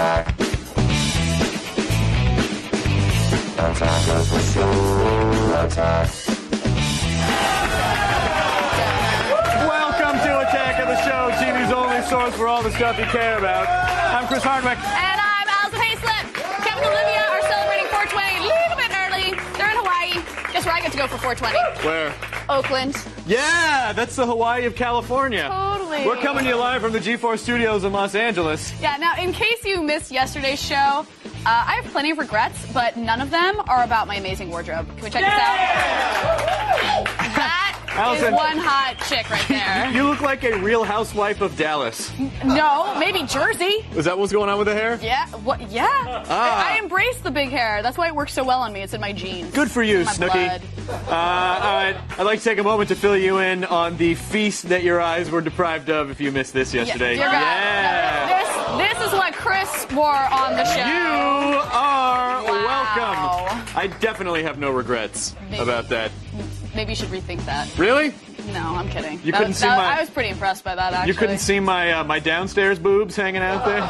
Attack. Attackers for sure. Attack. Welcome to Attack of the Show, TV's only source for all the stuff you care about. I'm Chris Hardwick. And I'm Allison Hayslip. Kevin and Olivia are celebrating 420 a little bit early. They're in Hawaii. Guess where I get to go for 420? Where? Oakland. Yeah, that's the Hawaii of California. Totally. We're coming to you live from the G4 studios in Los Angeles. Yeah, now, in case you missed yesterday's show, I have plenty of regrets, but none of them are about my amazing wardrobe. Can we check this out? That Allison, is one hot chick right there. You look like a real housewife of Dallas. No, maybe Jersey. Is that what's going on with the hair? Yeah, what? Yeah. I embrace the big hair. That's why it works so well on me. It's in my genes. Good for you, My Snooki. blood. All right, I'd like to take a moment to fill you in on the feast that your eyes were deprived of if you missed this yesterday. Dear God. Yeah. This is what Chris wore on the show. You are Wow. welcome. I definitely have no regrets about that. Maybe you should rethink that. Really? No, I'm kidding. You couldn't see my... I was pretty impressed by that, actually. You couldn't see my my downstairs boobs hanging out there?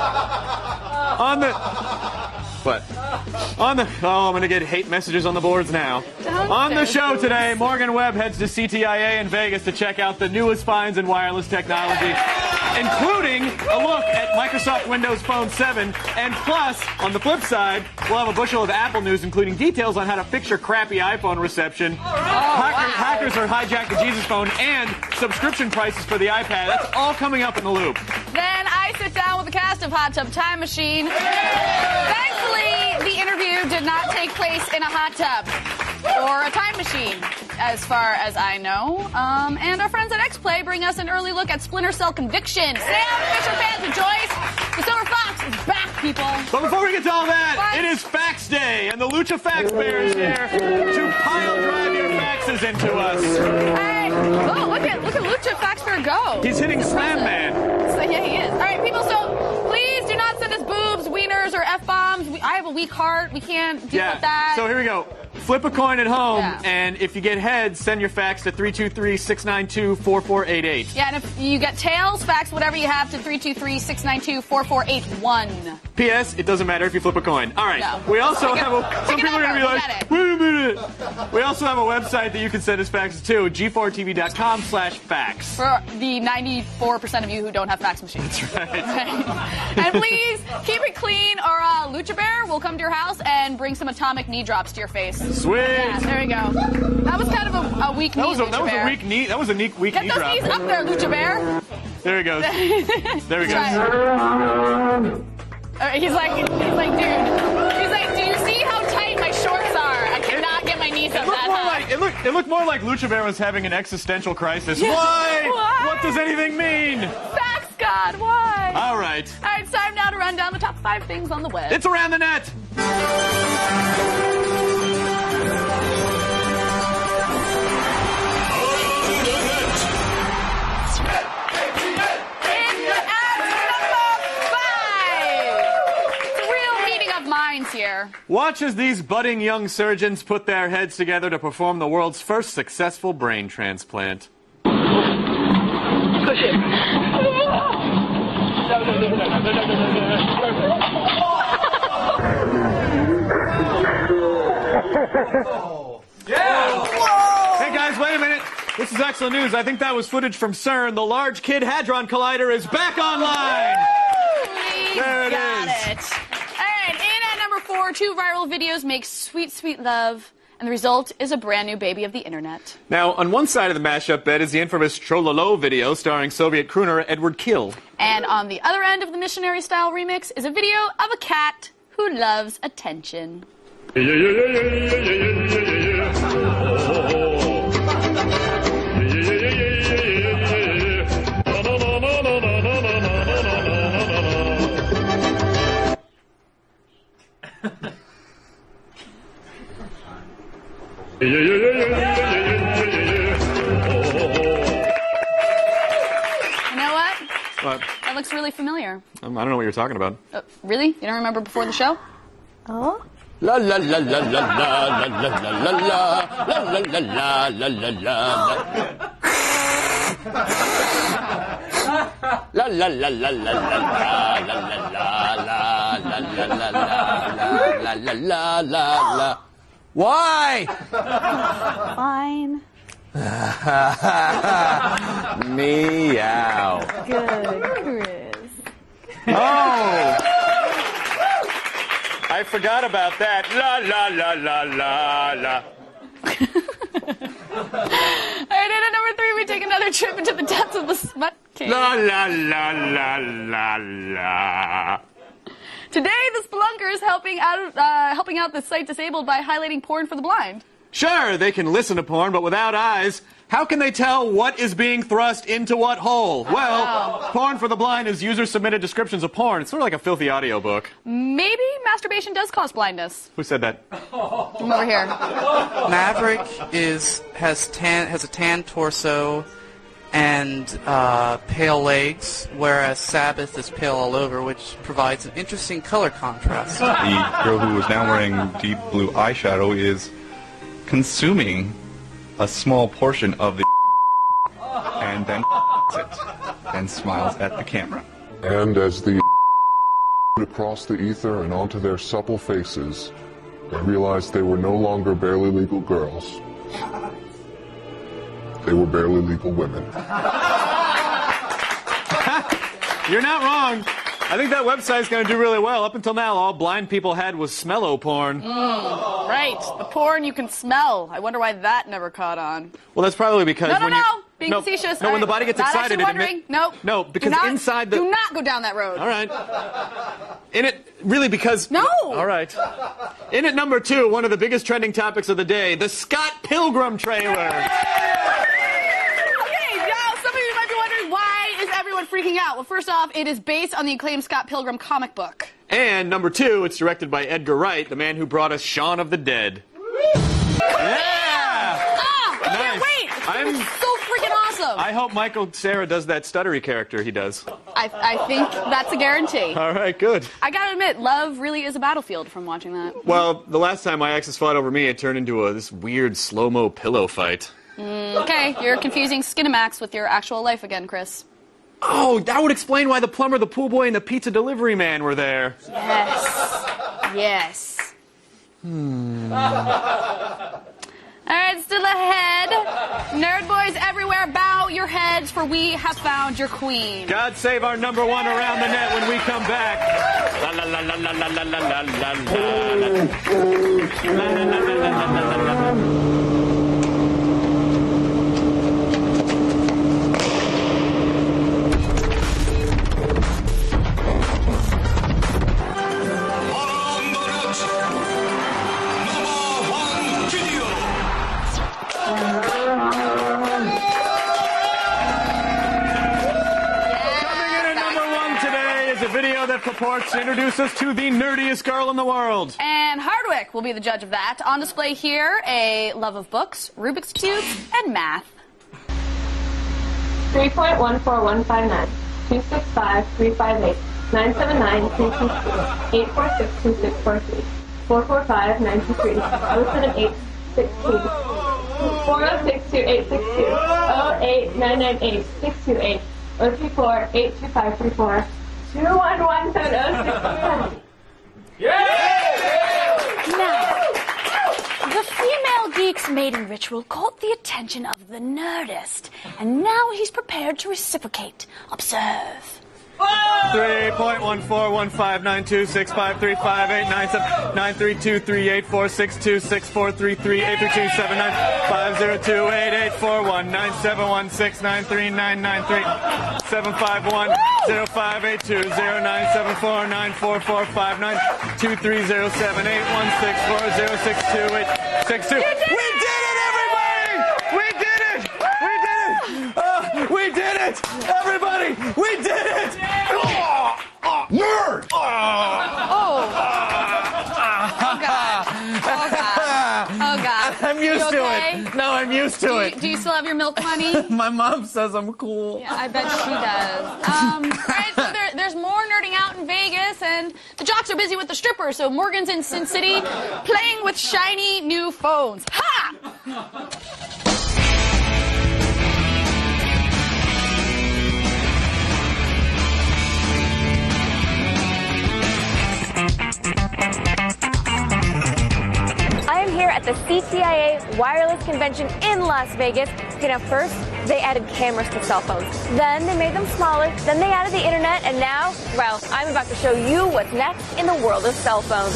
On the... What? On the... Oh, I'm going to get hate messages on the boards now. On the show today, Morgan Webb heads to CTIA in Vegas to check out the newest finds in wireless technology, including a look at Microsoft Windows Phone 7. And plus, on the flip side, we'll have a bushel of Apple news, including details on how to fix your crappy iPhone reception. Hackers are hijacked the Jesus phone, and subscription prices for the iPad. That's all coming up in the loop. Then I sit down with the cast of Hot Tub Time Machine. Thankfully, the interview did not take place in a hot tub or a time machine, as far as I know. And our friends at X-Play bring us an early look at Splinter Cell Conviction. Sam, Fisher fans rejoice. The Silver Fox is back, people. But before we get to all that, What? it is Fax Day, and the Lucha Fax Bear is here to pile drive your faxes into us. Hey, oh, look at Lucha Fax Bear go. He's hitting Slam Man. So, yeah, he is. All right, people, so please do not send us boobs, wieners, or F-bombs. I have a weak heart. We can't deal with that. So here we go. Flip a coin at home, Yeah. and if you get heads, send your fax to 323-692-4488. Yeah, and if you get tails, fax whatever you have to 323-692-4481. P.S. It doesn't matter if you flip a coin. All right. No. We also Pick have a- a... Some pick a people are going to be number. like, We get it. wait a minute. We also have a website that you can send us faxes to, g4tv.com/fax. For the 94% of you who don't have fax machines. That's right. And please keep it clean, or Lucha Bear will come to your house and bring some atomic knee drops to your face. Sweet. Yeah, there we go. That was kind of a weak knee, Lucha Bear. Weak knee. That was a weak Get knee those drop. knees up there, Lucha Bear. There he goes. There he goes. He's like, dude. He's like, do you see how tight my shorts are? I cannot get my knees up that high. It looked more like Lucha Bear was having an existential crisis. Yeah. Why? Why? What does anything mean? Fax God, why? All right. All right, it's time now to run down the top 5 things on the web. It's Around the Net. Here. Watch as these budding young surgeons put their heads together to perform the world's first successful brain transplant. You Yeah! Hey guys, wait a minute. This is excellent news. I think that was footage from CERN. The Large Kid Hadron Collider is back online. There it is. All right, in at number 4, 2 viral videos make sweet, sweet love, and the result is a brand new baby of the internet. Now, on one side of the mashup bed is the infamous Trololo video starring Soviet crooner Edward Kill. And on the other end of the missionary-style remix is a video of a cat who loves attention. You know what? What? That looks really familiar. I don't know what you're talking about. Really? You don't remember before the show? Oh? La la la la la la la la la la la la la la la la. La la la la la la la la la la la la la la la. Why? Fine. Meow. Good, Chris. Oh! I forgot about that. La la la la la la. All right, and at number 3, we take another trip into the depths of the smut cave. La la la la la la. Today, the Spelunker is helping out the sight disabled by highlighting porn for the blind. Sure, they can listen to porn, but without eyes, how can they tell what is being thrust into what hole? Well, Porn for the Blind is user-submitted descriptions of porn. It's sort of like a filthy audiobook. Maybe masturbation does cause blindness. Who said that? Come over here. Maverick has a tan torso and pale legs, whereas Sabbath is pale all over, which provides an interesting color contrast. The girl who is now wearing deep blue eyeshadow is consuming a small portion of the and then it and smiles at the camera. And as the across the ether and onto their supple faces, they realized they were no longer barely legal girls. They were barely legal women. You're not wrong. I think that website's going to do really well. Up until now, all blind people had was smello porn. Right, the porn you can smell. I wonder why that never caught on. Well, that's probably because Being facetious. No, when the body gets excited, Not actually wondering. Nope. No, because inside the... Do not go down that road. All right. In it, really, because... No! All right. In at number 2, one of the biggest trending topics of the day, the Scott Pilgrim trailer. Freaking out. Well, first off, it is based on the acclaimed Scott Pilgrim comic book. And number 2, it's directed by Edgar Wright, the man who brought us Shaun of the Dead. Yeah! Can't wait! It's so freaking awesome! I hope Michael Cera does that stuttery character he does. I think that's a guarantee. All right, good. I gotta admit, love really is a battlefield from watching that. Well, the last time my exes fought over me, it turned into this weird slow-mo pillow fight. Okay, you're confusing Skinamax with your actual life again, Chris. Oh, that would explain why the plumber, the pool boy, and the pizza delivery man were there. Yes. All right, still ahead. Nerd boys everywhere, bow your heads, for we have found your queen. God save our number 1 around the net when we come back. La la la la la la la la la la la la. That purports to introduce us to the nerdiest girl in the world. And Hardwick will be the judge of that. On display here, a love of books, Rubik's Cubes, and math. 3.14159, 265-358, 979-322, 846-2643, 445-923, 078-16, 406-2862, 08998-628, 034-82534, 211-7067. Now, the female geek's mating ritual caught the attention of the Nerdist, and now he's prepared to reciprocate. Observe. 3.14159265358975102975164945923078164062. We did it, everybody! We did it! We did it! We did it! Everybody! We did it! Nerd! Oh, God. Oh, God. Oh, God. I'm used to okay? it. No, I'm used to it. Do you still have your milk money? My mom says I'm cool. Yeah, I bet she does. All right, so there's more nerding out in Vegas, and the jocks are busy with the strippers, so Morgan's in Sin City playing with shiny new phones. Ha! CTIA wireless convention in Las Vegas. Okay, now first, they added cameras to cell phones. Then they made them smaller. Then they added the internet. And now, well, I'm about to show you what's next in the world of cell phones.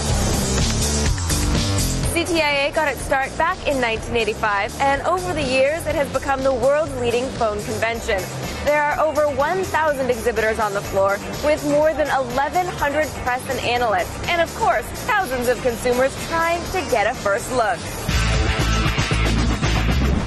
CTIA got its start back in 1985, and over the years, it has become the world's leading phone convention. There are over 1,000 exhibitors on the floor, with more than 1,100 press and analysts, and of course, thousands of consumers trying to get a first look.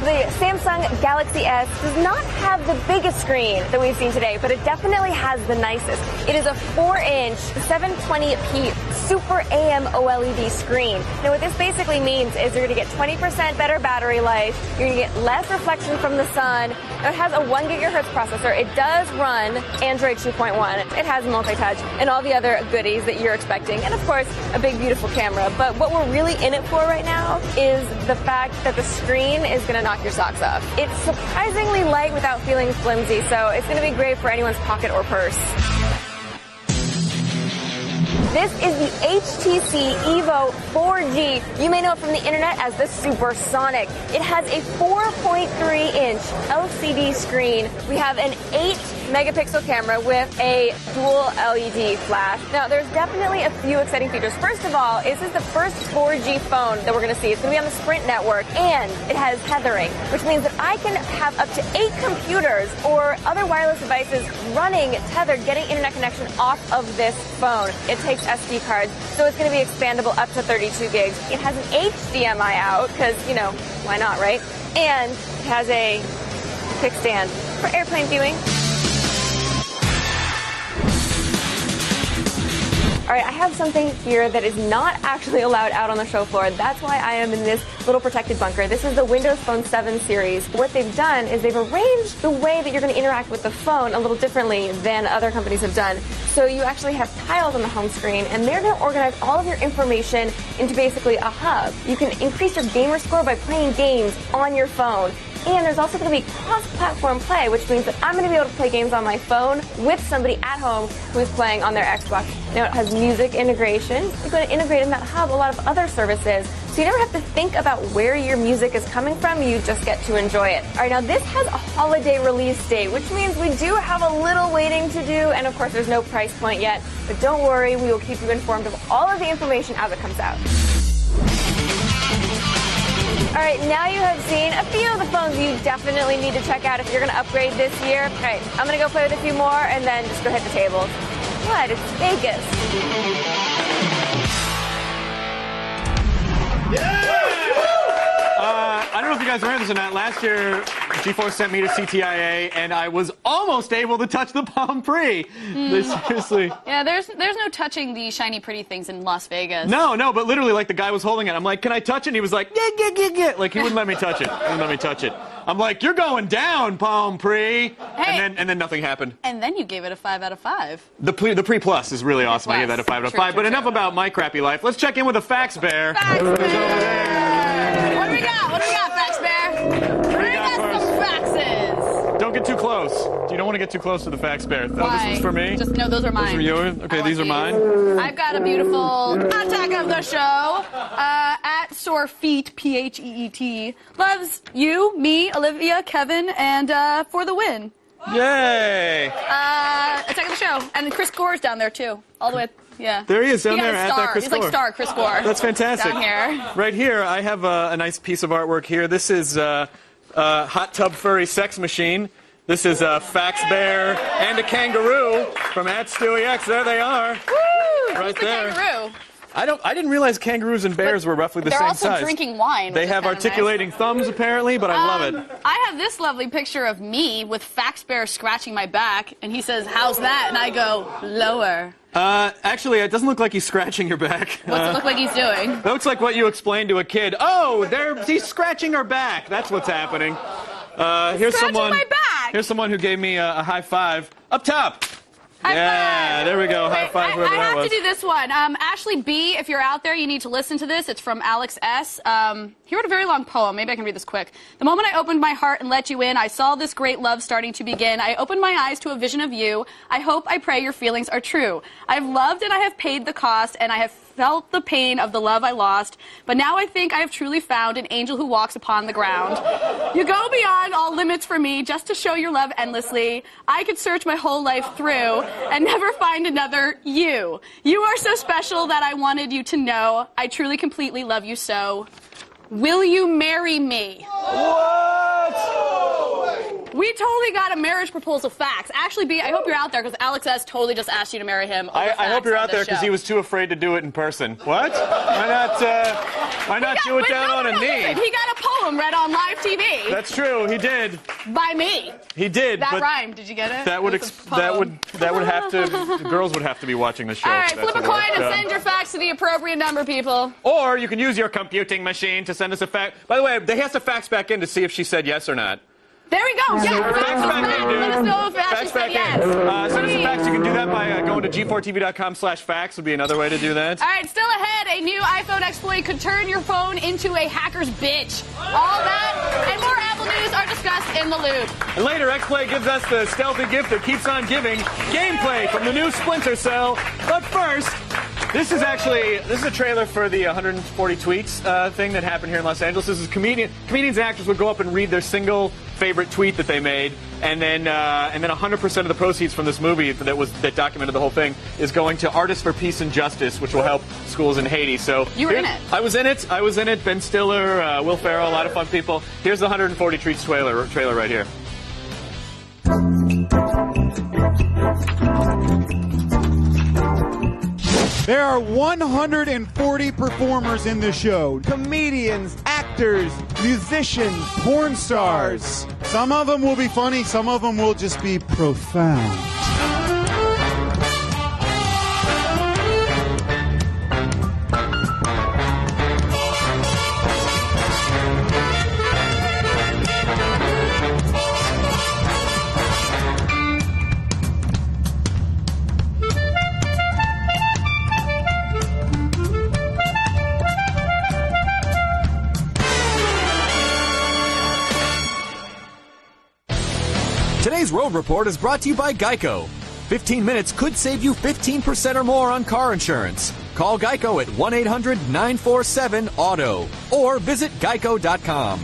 The Samsung Galaxy S does not have the biggest screen that we've seen today, but it definitely has the nicest. It is a 4-inch 720p Super AMOLED screen. Now what this basically means is you're going to get 20% better battery life, you're going to get less reflection from the sun. Now, it has a 1 gigahertz processor. It does run Android 2.1. It has multi-touch and all the other goodies that you're expecting. And of course, a big beautiful camera. But what we're really in it for right now is the fact that the screen is going to knock your socks off. It's surprisingly light without feeling flimsy, so it's going to be great for anyone's pocket or purse. This is the HTC Evo 4G. You may know it from the internet as the Supersonic. It has a 4.3-inch LCD screen. We have an 8-megapixel camera with a dual LED flash. Now, there's definitely a few exciting features. First of all, this is the first 4G phone that we're going to see. It's going to be on the Sprint network, and it has tethering, which means that I can have up to 8 computers or other wireless devices running tethered, getting internet connection off of this phone. It takes SD cards, so it's going to be expandable up to 32 gigs. It has an HDMI out, because, you know, why not, right? And it has a kickstand for airplane viewing. All right, I have something here that is not actually allowed out on the show floor. That's why I am in this little protected bunker. This is the Windows Phone 7 series. What they've done is they've arranged the way that you're going to interact with the phone a little differently than other companies have done. So you actually have tiles on the home screen, and they're going to organize all of your information into basically a hub. You can increase your gamer score by playing games on your phone. And there's also going to be cross-platform play, which means that I'm going to be able to play games on my phone with somebody at home who is playing on their Xbox. Now, it has music integration. You're going to integrate in that hub a lot of other services. So you never have to think about where your music is coming from. You just get to enjoy it. All right, now this has a holiday release date, which means we do have a little waiting to do. And of course, there's no price point yet. But don't worry, we will keep you informed of all of the information as it comes out. All right, now you have seen a few of the phones you definitely need to check out if you're going to upgrade this year. All right, I'm going to go play with a few more and then just go hit the tables. What? It's Vegas. I don't know if you guys remember this or not. Last year, GeForce sent me to CTIA, and I was almost able to touch the Palm Pre. Seriously. Yeah, there's no touching the shiny pretty things in Las Vegas. No, but literally, like, the guy was holding it. I'm like, can I touch it? And he was like, yeah. Like, he wouldn't let me touch it. I'm like, you're going down, Palm Pre. Hey. And then nothing happened. And then you gave it a 5 out of 5. The Pre Plus is really awesome. I gave that a 5 out of 5. But enough about my crappy life. Let's check in with the Fax Bear. Fax Bear! What do we got, Fax Bear? Bring us some faxes. Don't get too close. You don't want to get too close to the Fax Bear. Why? Oh, this is for me? Just, no, those are mine. Those are yours? Okay, these are mine. I've got a beautiful contact of the show at Sorefeet, P-H-E-E-T. Loves you, me, Olivia, Kevin, and for the win. Yay! Attack of the show. And Chris Gore's down there, too. All the way. Yeah. There he is down there at that Chris He's like star Chris Gore. That's fantastic. Down here. Right here, I have a nice piece of artwork here. This is Hot Tub Furry Sex Machine. This is a Fax Bear and a kangaroo from @StewieX. There they are. Woo! Right there. Kangaroo. I didn't realize kangaroos and bears were roughly the same size. They're also drinking wine. They have articulating thumbs, apparently, but I love it. I have this lovely picture of me with Fax Bear scratching my back, and he says, "How's that?" And I go, "Lower." Actually, it doesn't look like he's scratching your back. What's it look like he's doing? That looks like what you explained to a kid. Oh, he's scratching her back. That's what's happening. Here's someone. My back. Here's someone who gave me a high five up top. Yeah, there we go. High five, whoever I that have was. to do this one. Ashley B., if you're out there, you need to listen to this. It's from Alex S. He wrote a very long poem. Maybe I can read this quick. The moment I opened my heart and let you in, I saw this great love starting to begin. I opened my eyes to a vision of you. I hope, I pray your feelings are true. I've loved and I have paid the cost, and I have felt the pain of the love I lost. But now I think I have truly found an angel who walks upon the ground. You go beyond all limits for me just to show your love endlessly. I could search my whole life through and never find another you. You are so special that I wanted you to know. I truly, completely love you so. Will you marry me? We totally got a marriage proposal fax. Actually, B, I hope you're out there because Alex S. totally just asked you to marry him. I hope you're out there because he was too afraid to do it in person. What? Why not do it down on a knee? Listen, he got a poem read on live TV. That's true. He did. By me. He did. That but rhymed. Did you get it? That would have to. The girls would have to be watching the show. All right, flip a coin and send your fax to the appropriate number, people. Or you can use your computing machine to send us a fax. By the way, they have to fax back in to see if she said yes or not. There we go. Yeah, fax back in, dude. Let us know if Ashley said yes. Send us a fax. You can do that by going to g4tv.com/fax would be another way to do that. All right, still ahead. A new iPhone exploit could turn your phone into a hacker's bitch. All that and more Apple news are discussed in the loop. And later, XPlay gives us the stealthy gift that keeps on giving, gameplay from the new Splinter Cell. But first, this is a trailer for the 140 tweets thing that happened here in Los Angeles. This is comedians and actors would go up and read their single favorite tweet that they made, and then 100% of the proceeds from this movie that documented the whole thing is going to Artists for Peace and Justice, which will help schools in Haiti. So you were in it. I was in it. Ben Stiller, Will Ferrell, a lot of fun people. Here's the 140 tweets trailer right here. There are 140 performers in the show. Comedians, actors, musicians, porn stars. Some of them will be funny, some of them will just be profound. Today's Road Report is brought to you by Geico. 15 minutes could save you 15% or more on car insurance. Call Geico at 1-800-947-AUTO or visit geico.com.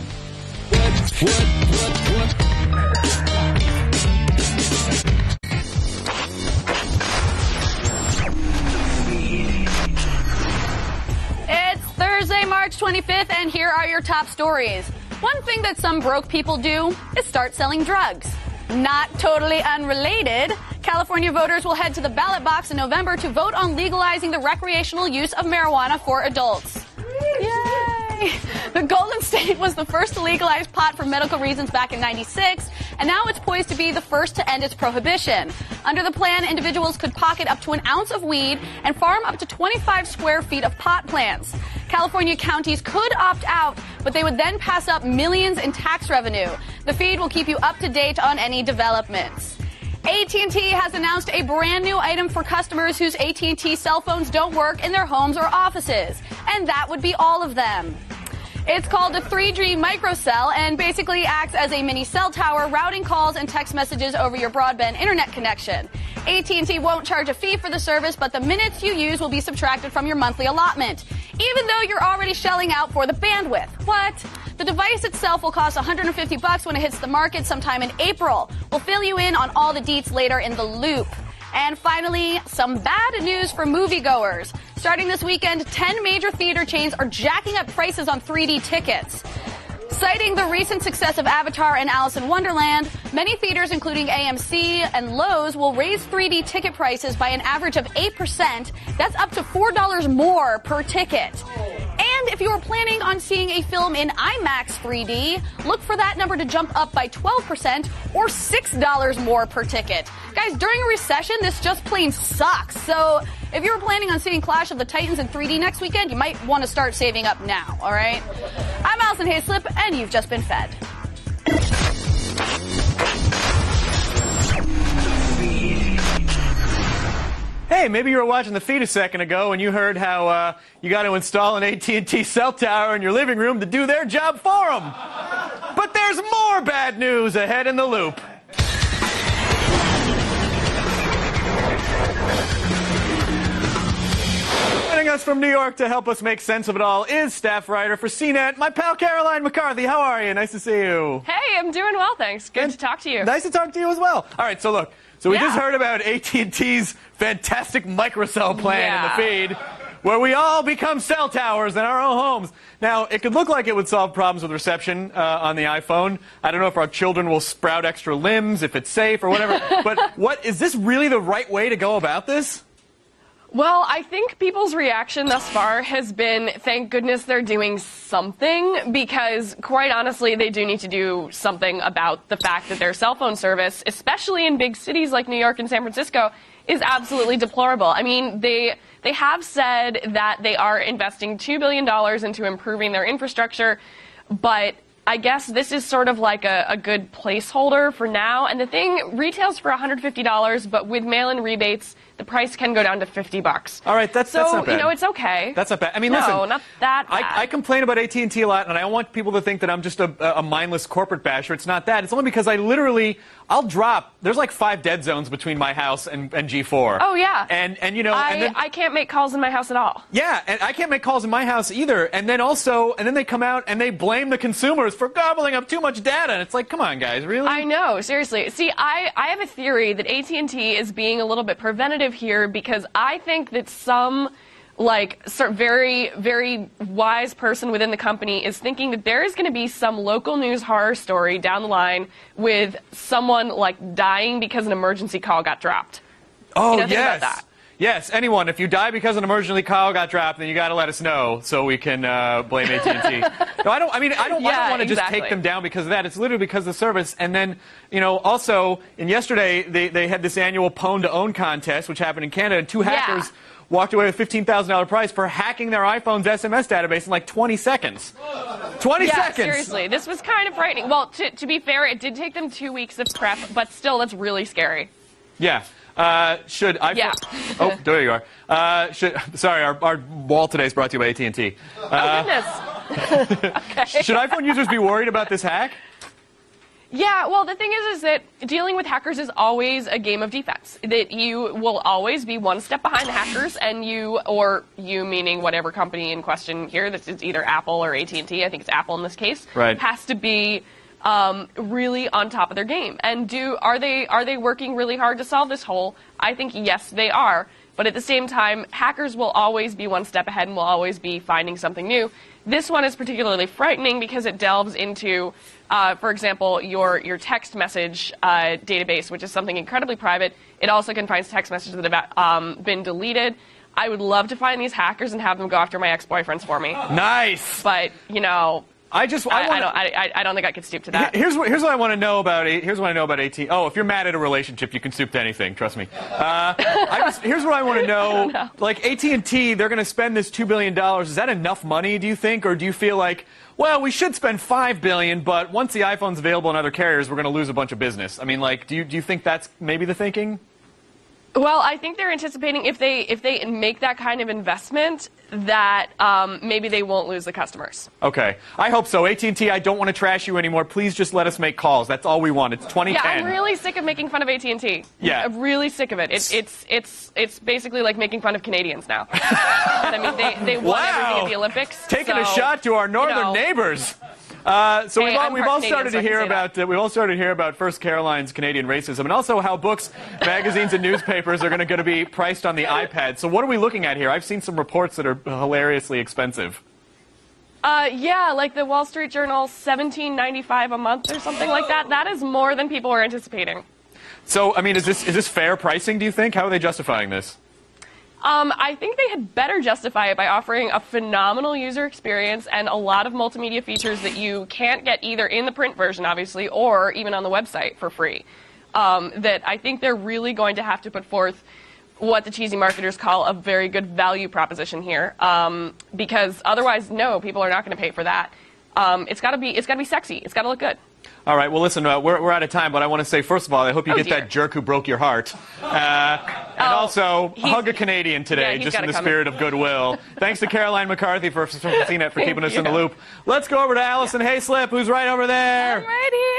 It's Thursday, March 25th, and here are your top stories. One thing that some broke people do is start selling drugs. Not totally unrelated, California voters will head to the ballot box in November to vote on legalizing the recreational use of marijuana for adults. Yay! The Golden State was the first to legalize pot for medical reasons back in '96, and now it's poised to be the first to end its prohibition. Under the plan, individuals could pocket up to an ounce of weed and farm up to 25 square feet of pot plants. California counties could opt out, but they would then pass up millions in tax revenue. The feed will keep you up to date on any developments. AT&T has announced a brand new item for customers whose AT&T cell phones don't work in their homes or offices. And that would be all of them. It's called a 3G microcell and basically acts as a mini cell tower, routing calls and text messages over your broadband internet connection. AT&T won't charge a fee for the service, but the minutes you use will be subtracted from your monthly allotment, even though you're already shelling out for the bandwidth. What? The device itself will cost $150 when it hits the market sometime in April. We'll fill you in on all the deets later in the loop. And finally, some bad news for moviegoers. Starting this weekend, 10 major theater chains are jacking up prices on 3D tickets. Citing the recent success of Avatar and Alice in Wonderland, many theaters, including AMC and Lowe's, will raise 3D ticket prices by an average of 8%. That's up to $4 more per ticket. And if you are planning on seeing a film in IMAX 3D, look for that number to jump up by 12% or $6 more per ticket. Guys, during a recession, this just plain sucks. So if you're planning on seeing Clash of the Titans in 3D next weekend, you might want to start saving up now, all right? I'm Allison Hayslip, and you've just been fed. hey, maybe you were watching the feed a second ago and you heard how you got to install an AT&T cell tower in your living room to do their job for them. But there's more bad news ahead in the loop. Joining us from New York to help us make sense of it all is staff writer for CNET, my pal Caroline McCarthy. How are you? Nice to see you. Hey, I'm doing well, thanks. Good to talk to you. Nice to talk to you as well. All right, so look. So we just heard about AT&T's fantastic microcell plan in the feed, where we all become cell towers in our own homes. Now, it could look like it would solve problems with reception on the iPhone. I don't know if our children will sprout extra limbs, if it's safe or whatever. But is this really the right way to go about this? Well, I think people's reaction thus far has been, thank goodness they're doing something, because quite honestly, they do need to do something about the fact that their cell phone service, especially in big cities like New York and San Francisco, is absolutely deplorable. I mean, they have said that they are investing $2 billion into improving their infrastructure, but I guess this is sort of like a good placeholder for now. And the thing retails for $150, but with mail-in rebates, the price can go down to $50. All right, that's not bad. You know, it's okay. That's not bad. I mean, no, listen, not that bad. I complain about AT&T a lot, and I don't want people to think that I'm just a mindless corporate basher. It's not that. It's only because I'll drop. There's like 5 dead zones between my house and G4. Oh yeah. And you know, I can't make calls in my house at all. Yeah, and I can't make calls in my house either. And then they come out and they blame the consumers for gobbling up too much data. And it's like, come on, guys, really? I know, seriously. See, I have a theory that AT&T is being a little bit preventative here, because I think that some very, very wise person within the company is thinking that there is going to be some local news horror story down the line with someone like dying because an emergency call got dropped. Oh, you know, think about that. Yes, anyone, if you die because an emergency call got dropped, then you got to let us know so we can blame AT&T. No, I don't want to just take them down because of that. It's literally because of the service. And then, you know, also, yesterday they had this annual Pwn to Own contest, which happened in Canada, and 2 hackers walked away with $15,000 prize for hacking their iPhone's SMS database in like 20 seconds. 20 seconds! Seriously, this was kind of frightening. Well, to be fair, it did take them 2 weeks of prep, but still, that's really scary. Yeah. Should iPhone... Yeah. Oh, there you are. Sorry, our wall today is brought to you by AT&T. Oh, goodness. Okay. Should iPhone users be worried about this hack? Yeah, well, the thing is that dealing with hackers is always a game of defense. That you will always be one step behind the hackers, and you meaning whatever company in question here, this is either Apple or AT&T, I think it's Apple in this case, right, has to be really on top of their game. And are they working really hard to solve this hole? I think yes, they are. But at the same time, hackers will always be one step ahead and will always be finding something new. This one is particularly frightening because it delves into, for example, your text message database, which is something incredibly private. It also confines text messages that have been deleted. I would love to find these hackers and have them go after my ex-boyfriends for me. Nice! But, you know... I don't think I could stoop to that. Here's what I want to know about. Here's what I know about AT. Oh, if you're mad at a relationship, you can stoop to anything. Trust me. Here's what I want to know. Like AT&T, they're going to spend this $2 billion. Is that enough money? Do you think, or do you feel like, well, we should spend $5 billion, but once the iPhone's available in other carriers, we're going to lose a bunch of business? I mean, like, do you think that's maybe the thinking? Well, I think they're anticipating if they make that kind of investment that maybe they won't lose the customers. Okay, I hope so. AT&T, I don't want to trash you anymore. Please just let us make calls. That's all we want. It's 2010. Yeah, I'm really sick of making fun of AT&T. Yeah, I'm really sick of it. It's basically like making fun of Canadians now. I mean, they won everything at the Olympics. Taking a shot to our northern neighbors. So we've all started to hear about first Caroline's Canadian racism, and also how books, magazines, and newspapers are going to be priced on the iPad. So what are we looking at here? I've seen some reports that are hilariously expensive. Yeah, like the Wall Street Journal, $17.95 a month or something like that. That is more than people were anticipating. So I mean, is this fair pricing? Do you think? How are they justifying this? I think they had better justify it by offering a phenomenal user experience and a lot of multimedia features that you can't get either in the print version, obviously, or even on the website for free. That I think they're really going to have to put forth what the cheesy marketers call a very good value proposition here, because otherwise, no, people are not going to pay for that. It's got to be sexy. It's got to look good. All right, well, listen, we're out of time, but I want to say, first of all, I hope you get that jerk who broke your heart. And also, hug a Canadian today, just in the spirit of goodwill. Thanks to Caroline McCarthy for CNET for keeping us in the loop. Let's go over to Allison Hayslip, who's right over there. I'm right here.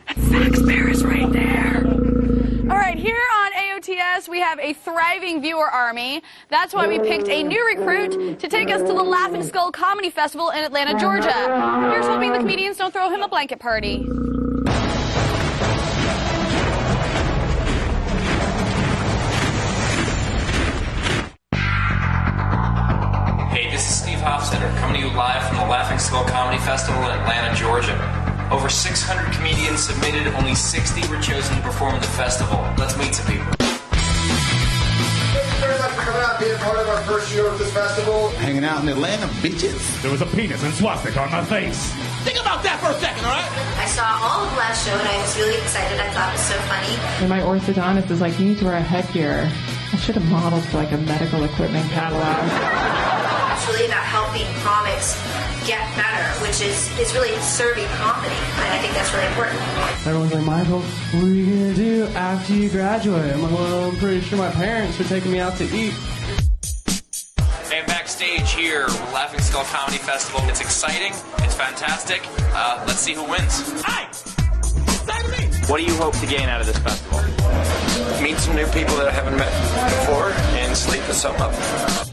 And Fax Bear is right there. All right, here on AOTS, we have a thriving viewer army. That's why we picked a new recruit to take us to the Laughing Skull Comedy Festival in Atlanta, Georgia. Here's hoping the comedians don't throw him a blanket party. Hey, this is Steve Hofstetter, coming to you live from the Laughing Skull Comedy Festival in Atlanta, Georgia. Over 600 comedians submitted, only 60 were chosen to perform at the festival. Let's meet some people. Thank you very much for coming out and being part of our first show at this festival. Hanging out in Atlanta, bitches. There was a penis and swastika on my face. Think about that for a second, all right? I saw all of last show and I was really excited. I thought it was so funny. And my orthodontist is like, you need to wear a headgear. I should have modeled for like a medical equipment catalog. It's really about helping comics get better, which is really serving comedy, and I think that's really important. Everyone's like, Michael, what are you going to do after you graduate? I'm like, well, I'm pretty sure my parents are taking me out to eat. And backstage here with Laughing Skull Comedy Festival. It's exciting. It's fantastic. Let's see who wins. Hey! Say to me! What do you hope to gain out of this festival? Meet some new people that I haven't met before and sleep with some of them.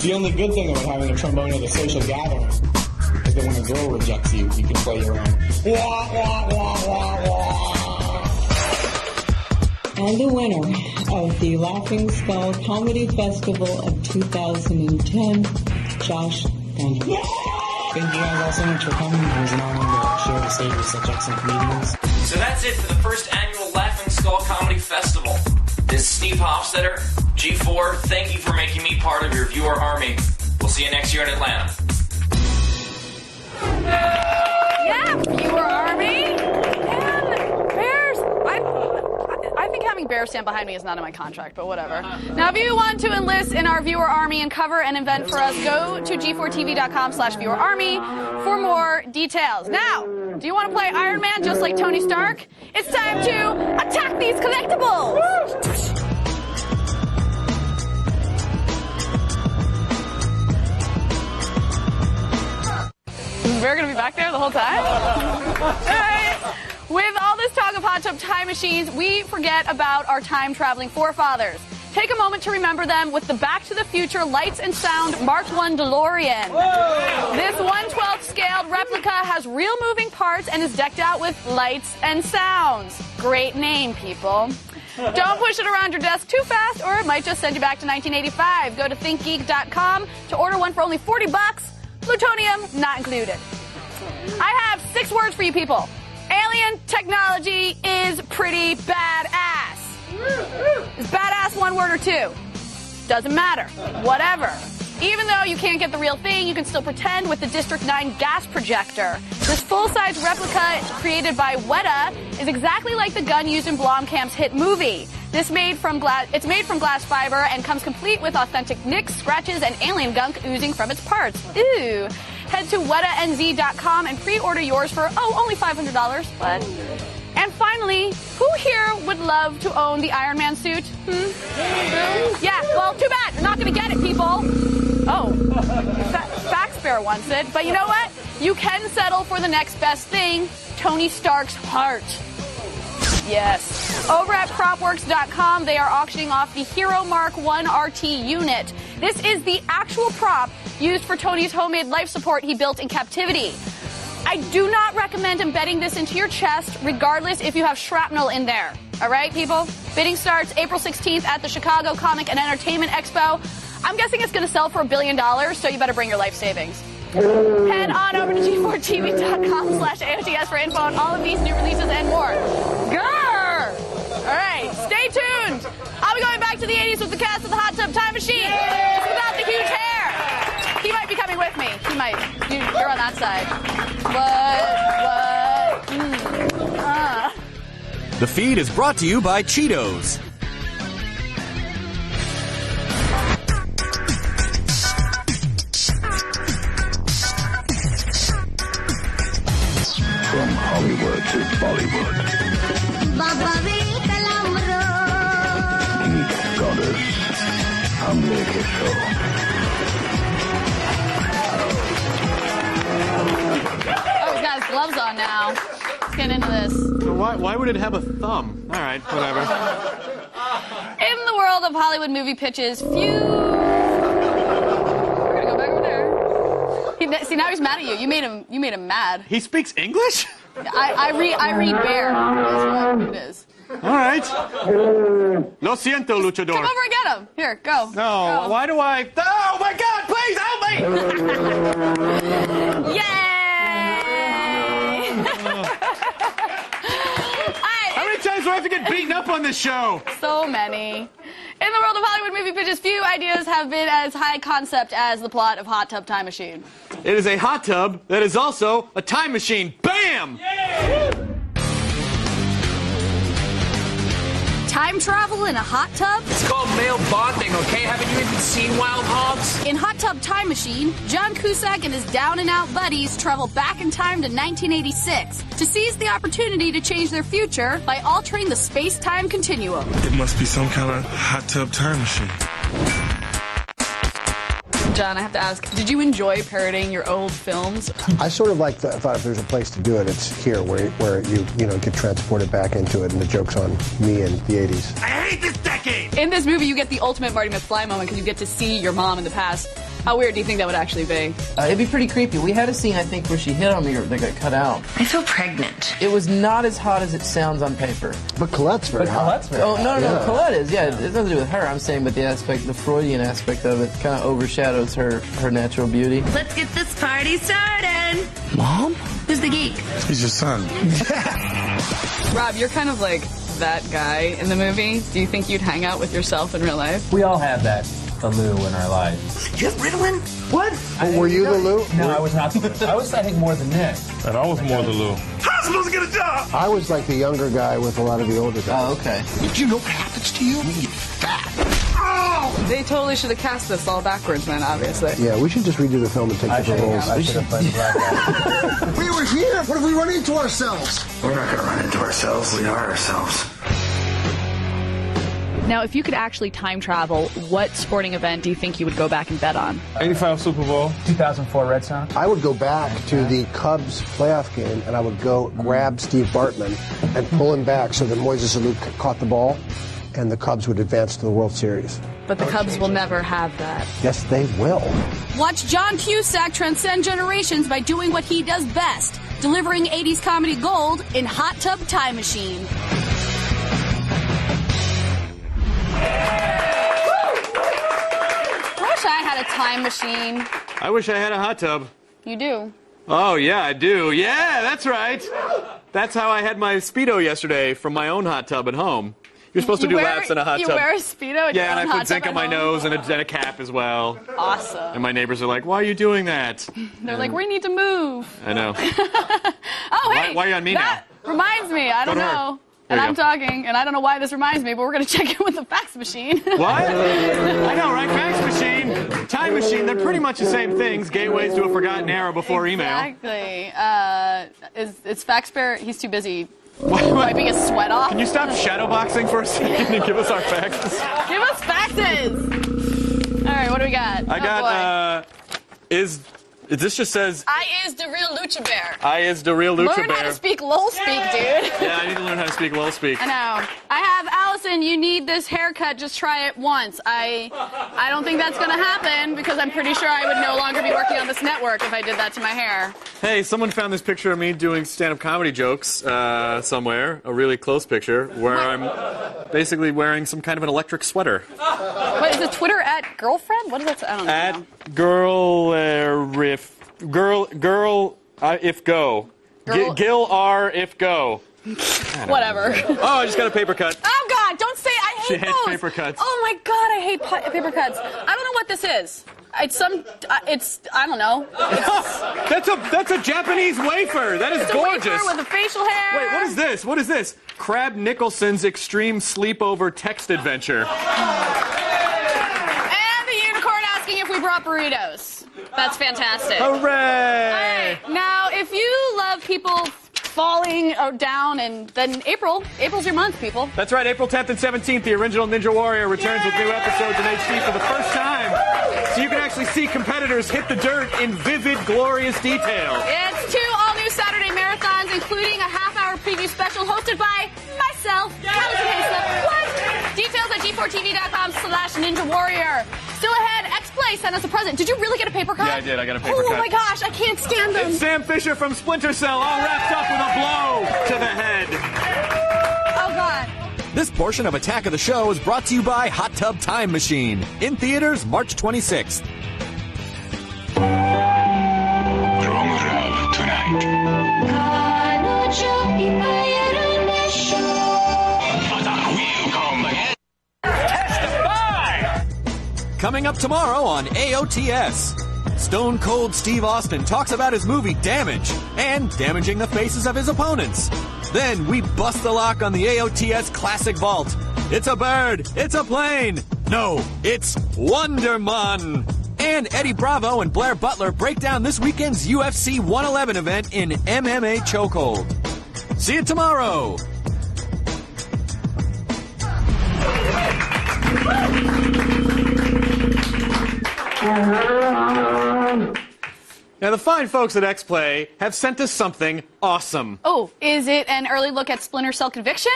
The only good thing about having a trombone at a social gathering is that when a girl rejects you, you can play your own. Wah, wah, wah, wah, wah. And the winner of the Laughing Skull Comedy Festival of 2010, Josh Dunn. Thank you guys all so much for coming. It was an honor to share the stage with such excellent comedians. So that's it for the first annual Laughing Skull Comedy Festival. This is Steve Hofstetter, G4. Thank you for making me part of your viewer army. We'll see you next year in Atlanta. Yeah, viewer army. And Bears. I think having Bears stand behind me is not in my contract, but whatever. Now, if you want to enlist in our viewer army and cover an event for us, go to g4tv.com/viewerarmy for more details. Now, do you want to play Iron Man just like Tony Stark? It's time to attack these collectibles! We're going to be back there the whole time? All right. With all this talk of hot tub time machines, we forget about our time-traveling forefathers. Take a moment to remember them with the Back to the Future Lights and Sound Mark I DeLorean. Whoa. This 1/12 scaled replica has real moving parts and is decked out with lights and sounds. Great name, people. Don't push it around your desk too fast or it might just send you back to 1985. Go to thinkgeek.com to order one for only $40. Plutonium not included. I have 6 words for you people. Alien technology is pretty badass. Is badass one word or 2? Doesn't matter. Whatever. Even though you can't get the real thing, you can still pretend with the District 9 gas projector. This full-size replica created by Weta is exactly like the gun used in Blomkamp's hit movie. It's made from glass fiber and comes complete with authentic nicks, scratches, and alien gunk oozing from its parts. Ooh. Head to wetanz.com and pre-order yours for, only $500. What? And finally, who here would love to own the Iron Man suit? Yeah, well, too bad. You're not going to get it, people. Fax Bear wants it. But you know what? You can settle for the next best thing, Tony Stark's heart. Yes. Over at PropWorks.com, they are auctioning off the Hero Mark 1 RT unit. This is the actual prop used for Tony's homemade life support he built in captivity. I do not recommend embedding this into your chest, regardless if you have shrapnel in there. All right, people? Bidding starts April 16th at the Chicago Comic and Entertainment Expo. I'm guessing it's going to sell for $1 billion, so you better bring your life savings. Head on over to g4tv.com/AOTS for info on all of these new releases and more. Grrr! All right, stay tuned. I'll be going back to the 80s with the cast of the Hot Tub Time Machine. It's without the huge hair. He might be coming with me. He might. You're on that side. What? The feed is brought to you by Cheetos. Bollywood. Goddess, हमले के show. Oh, he's got his gloves on now. Let's get into this. Why would it have a thumb? All right, whatever. In the world of Hollywood movie pitches, few... We're gonna go back over there. See, now he's mad at you. You made him mad. He speaks English? I read bear. That's what it is. All right. Lo siento, luchador. Come over and get him. Here, go. No, go. why do I... Oh, my God, please help me! Yay! How many times do I have to get beaten up on this show? So many. In the world of Hollywood movie pitches, few ideas have been as high concept as the plot of Hot Tub Time Machine. It is a hot tub that is also a time machine. Bam! Yeah! Time travel in a hot tub? It's called male bonding, okay? Haven't you even seen Wild Hogs? In Hot Tub Time Machine, John Cusack and his down-and-out buddies travel back in time to 1986 to seize the opportunity to change their future by altering the space-time continuum. It must be some kind of hot tub time machine. John, I have to ask, did you enjoy parodying your old films? I sort of thought if there's a place to do it, it's here, where you get transported back into it, and the joke's on me in the 80s. I hate this decade! In this movie, you get the ultimate Marty McFly moment because you get to see your mom in the past. How weird do you think that would actually be? It'd be pretty creepy. We had a scene, I think, where she hit on me or that got cut out. I feel pregnant. It was not as hot as it sounds on paper. But Colette's very hot. Oh, no, Colette is. Yeah, it has nothing to do with her. I'm saying, but the Freudian aspect of it kind of overshadows her natural beauty. Let's get this party started. Mom? Who's the geek? He's your son. Rob, you're kind of like that guy in the movie. Do you think you'd hang out with yourself in real life? We all have that. The Lou in our lives. You have Ritalin? What? Were you the Lou? No, I was not the Lou. I was, I think, more than Nick. And I was more the Lou. How am I supposed to get a job? I was like the younger guy with a lot of the older guys. Oh, okay. Do you know what happens to you when you get fat? They totally should have cast this all backwards, man, obviously. Yeah, we should just redo the film and take different roles. I should have played the black guy. We were here. What if we run into ourselves? We're not going to run into ourselves. We are ourselves. Now, if you could actually time travel, what sporting event do you think you would go back and bet on? 85 Super Bowl. 2004 Red Sox. I would go back to the Cubs playoff game, and I would go grab Steve Bartman and pull him back so that Moises Alou caught the ball, and the Cubs would advance to the World Series. But the Cubs will never have that. Yes, they will. Watch John Cusack transcend generations by doing what he does best, delivering 80s comedy gold in Hot Tub Time Machine. I wish I had a time machine. I wish I had a hot tub. You do? Oh, yeah, I do. Yeah, that's right. That's how I had my Speedo yesterday from my own hot tub at home. You're supposed to do laps in a hot tub. You wear a Speedo in your Yeah, own and I hot put zinc tub on my at home? nose and a cap as well. Awesome. And my neighbors are like, why are you doing that? They're like, we need to move. I know. Oh, hey. Why are you on me that reminds me. I don't Go to her. know. There And you I'm go. talking, and I don't know why this reminds me, but we're going to check in with the fax machine. What? I know, right? Fax machine, time machine, they're pretty much the same things. Gateways to a forgotten era before email. Exactly. Is Fax Bear, he's too busy wiping his sweat off? Can you stop shadowboxing for a second and give us our faxes? Give us faxes! All right, what do we got? I got, this just says, I is the real Lucha Bear. I is the real Lucha Learn Bear. how to speak LOL speak, dude. Yeah, I need to learn how to speak LOL speak. I know. I have Allison. You need this haircut. Just try it once. I don't think that's going to happen because I'm pretty sure I would no longer be working on this network if I did that to my hair. Hey, someone found this picture of me doing stand-up comedy jokes somewhere, a really close picture, where I'm basically wearing some kind of an electric sweater. What is it? Twitter at girlfriend? What is that? I don't know. At girl if go. Gil R if go. Whatever. Oh, I just got a paper cut. Oh God! Don't say I hate She hates those. paper cuts. Oh my God! I hate paper cuts. I don't know what this is. It's some. It's I don't know. That's a Japanese wafer. That is It's gorgeous. a wafer with a facial hair. Wait, what is this? What is this? Crab Nicholson's Extreme Sleepover Text Adventure. And the unicorn asking if we brought burritos. That's fantastic. Hooray! All right. Now, if you love people falling down, and then April's your month, people. That's right, April 10th and 17th, the original Ninja Warrior returns with new episodes in HD for the first time. So you can actually see competitors hit the dirt in vivid, glorious detail. It's 2 all-new Saturday marathons, including a half-hour preview special hosted by myself, Allison Hayslip. What? Details at g4tv.com/Ninja Warrior. Still ahead, X-Play sent us a present. Did you really get a paper cut? Yeah, I did. I got a paper cut. Oh my gosh, I can't stand them. It's Sam Fisher from Splinter Cell, all wrapped up with a blow to the head. Oh God. This portion of Attack of the Show is brought to you by Hot Tub Time Machine. In theaters, March 26th. Wrong tonight. Coming up tomorrow on AOTS. Stone Cold Steve Austin talks about his movie Damage and damaging the faces of his opponents. Then we bust the lock on the AOTS Classic Vault. It's a bird. It's a plane. No, it's Wonderman. And Eddie Bravo and Blair Butler break down this weekend's UFC 111 event in MMA Chokehold. See you tomorrow. Now, the fine folks at X-Play have sent us something awesome. Oh, is it an early look at Splinter Cell Conviction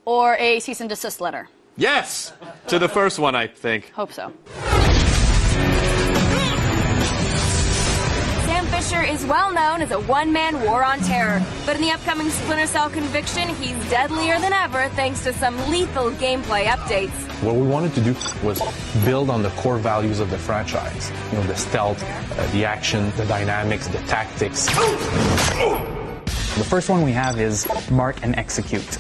or a cease and desist letter? Yes! To the first one, I think. Hope so. Sam Fisher is well known as a one-man war on terror, but in the upcoming Splinter Cell Conviction, he's deadlier than ever thanks to some lethal gameplay updates. What we wanted to do was build on the core values of the franchise. You know, the stealth, the action, the dynamics, the tactics. The first one we have is Mark and Execute,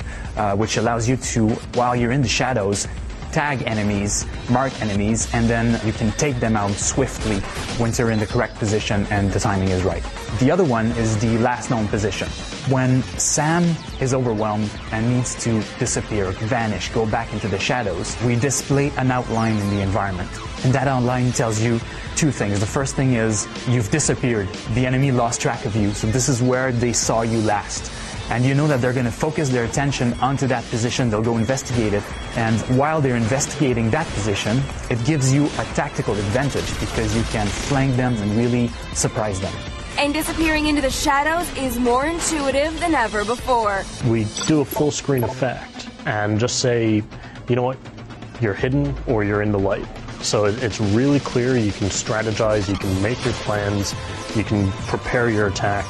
which allows you to, while you're in the shadows, tag enemies, mark enemies, and then you can take them out swiftly once you're in the correct position and the timing is right. The other one is the last known position. When Sam is overwhelmed and needs to disappear, vanish, go back into the shadows, we display an outline in the environment. And that outline tells you two things. The first thing is you've disappeared. The enemy lost track of you, so this is where they saw you last. And you know that they're going to focus their attention onto that position. They'll go investigate it. And while they're investigating that position, it gives you a tactical advantage because you can flank them and really surprise them. And disappearing into the shadows is more intuitive than ever before. We do a full screen effect and just say, you know what, you're hidden or you're in the light. So it's really clear. You can strategize, you can make your plans, you can prepare your attack.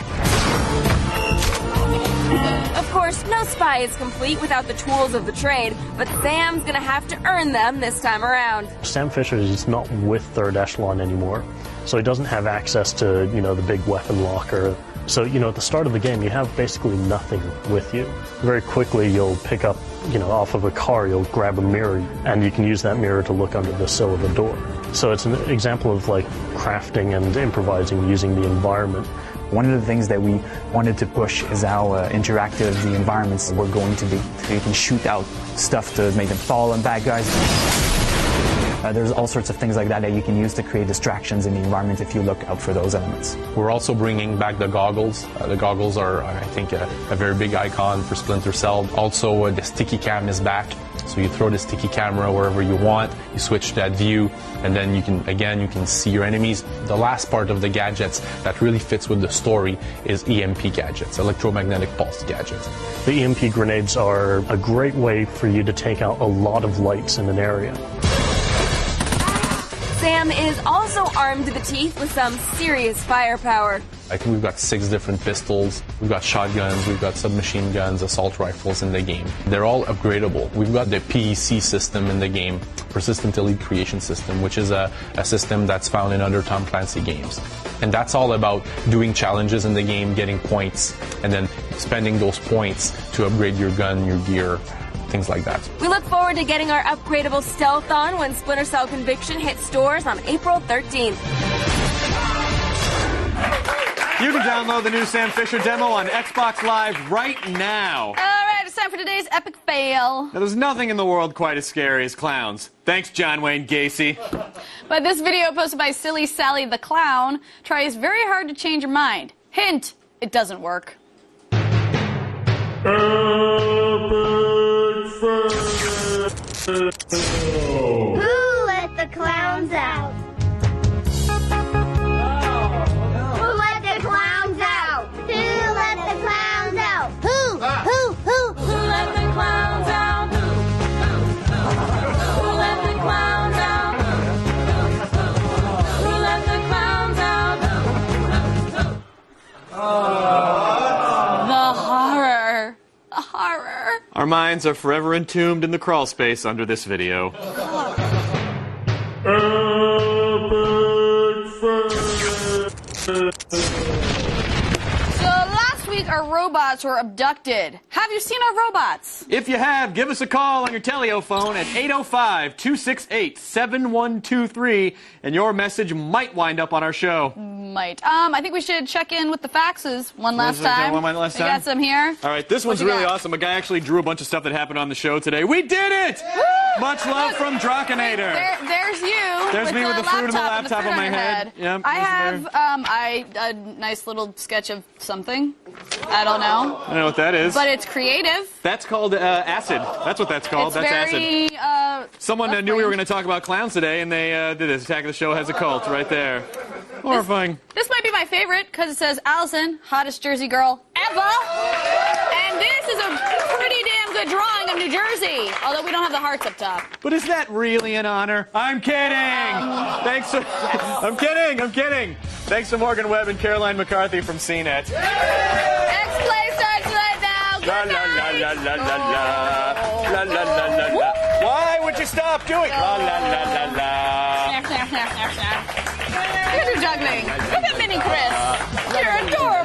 Of course, no spy is complete without the tools of the trade, but Sam's gonna have to earn them this time around. Sam Fisher is not with Third Echelon anymore, so he doesn't have access to, you know, the big weapon locker. So, you know, at the start of the game, you have basically nothing with you. Very quickly, you'll pick up, you know, off of a car, you'll grab a mirror, and you can use that mirror to look under the sill of a door. So it's an example of, like, crafting and improvising using the environment. One of the things that we wanted to push is how interactive the environments were going to be. You can shoot out stuff to make them fall on bad guys. There's all sorts of things like that that you can use to create distractions in the environment if you look out for those elements. We're also bringing back the goggles. The goggles are, I think, a very big icon for Splinter Cell. Also, the sticky cam is back. So you throw the sticky camera wherever you want, you switch to that view, and then you can see your enemies. The last part of the gadgets that really fits with the story is EMP gadgets, electromagnetic pulse gadgets. The EMP grenades are a great way for you to take out a lot of lights in an area. Sam is also armed to the teeth with some serious firepower. I think we've got 6 different pistols, we've got shotguns, we've got submachine guns, assault rifles in the game. They're all upgradable. We've got the PEC system in the game, Persistent Elite Creation System, which is a system that's found in other Tom Clancy games. And that's all about doing challenges in the game, getting points, and then spending those points to upgrade your gun, your gear, things like that. We look forward to getting our upgradable stealth on when Splinter Cell Conviction hits stores on April 13th. You can download the new Sam Fisher demo on Xbox Live right now. All right, it's time for today's epic fail. Now, there's nothing in the world quite as scary as clowns. Thanks, John Wayne Gacy. But this video posted by Silly Sally the Clown tries very hard to change your mind. Hint, it doesn't work. Who let the clowns out? Who let the clowns out? Who let the clowns out? Who? Who let the clowns out? Who let the clowns out? Who let the clowns out? The horror. The horror. Our minds are forever entombed in the crawl space under this video. So last week our robots were abducted. Have you seen our robots? If you have, give us a call on your telephone at 805-268-7123, and your message might wind up on our show. Might. I think we should check in with the faxes one last time. One last time? We got some here. All right, this one's What you really got? awesome. A guy actually drew a bunch of stuff that happened on the show today. We did it! Woo! Much love from Drakinator. There's you. There's me with the fruit and the laptop on my your head. Yep, I this is have a nice little sketch of something. I don't know. I don't know what that is. But it's creative. That's called acid. That's what that's called. It's that's very, acid. Someone knew we were going to talk about clowns today, and they did this. Attack of the Show has a cult right there. Horrifying. This might be my favorite because it says Allison, hottest Jersey girl ever. And this is a pretty damn good drawing of New Jersey, although we don't have the hearts up top. But is that really an honor? I'm kidding. Thanks. I'm kidding. Thanks to Morgan Webb and Caroline McCarthy from CNET. Next play starts right now. La la la la la la la la la la la. Why would you stop doing? La la la la la. Look at you juggling. Look at Mini Chris. You're adorable.